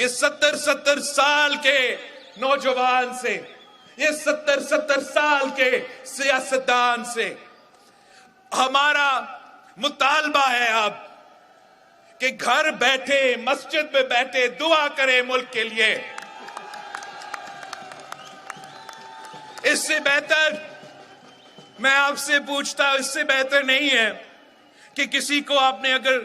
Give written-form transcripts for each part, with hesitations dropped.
ये 70-70 साल के नौजवान से, ये 70-70 साल के सियासतदान से हमारा मुतालबा है अब कि घर बैठे, मस्जिद में बैठे दुआ करें मुल्क के लिए। इससे बेहतर मैं आपसे पूछता हूं, इससे बेहतर नहीं है कि किसी को आपने अगर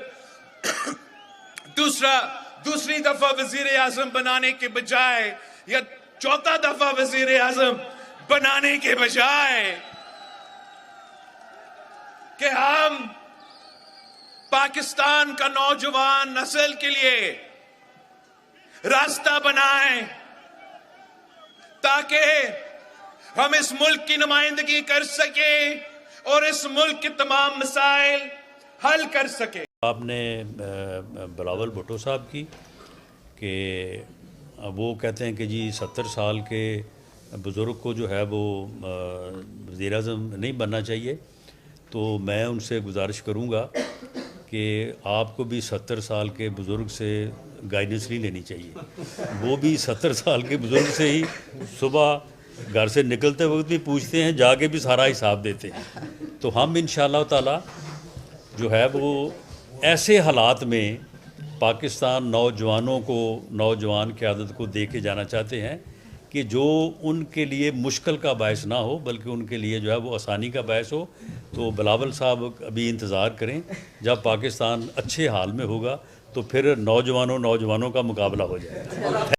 दूसरी दफा वजीर आजम बनाने के बजाय या चौथा दफा वजीर आजम बनाने के बजाय कि हम पाकिस्तान का नौजवान नस्ल के लिए रास्ता बनाएं ताकि हम इस मुल्क की नुमाइंदगी कर सके और इस मुल्क के तमाम मसाइल हल कर सके। आपने बिलावल भुट्टो साहब की कि वो कहते हैं कि जी 70 साल के बुज़ुर्ग को जो है वो वज़ीर-ए-आज़म नहीं बनना चाहिए, तो मैं उनसे गुजारिश करूंगा कि आपको भी 70 साल के बुज़ुर्ग से गाइडेंस नहीं लेनी चाहिए। वो भी 70 साल के बुज़ुर्ग से ही सुबह घर से निकलते वक्त भी पूछते हैं, जाके भी सारा हिसाब देते हैं। तो हम इंशाअल्लाह ताला जो है वो ऐसे हालात में पाकिस्तान नौजवानों को, नौजवान क़यादत को दे के जाना चाहते हैं कि जो उनके लिए मुश्किल का बायस ना हो बल्कि उनके लिए जो है वो आसानी का बायस हो। तो बिलावल साहब अभी इंतज़ार करें, जब पाकिस्तान अच्छे हाल में होगा तो फिर नौजवानों का मुकाबला हो जाएगा।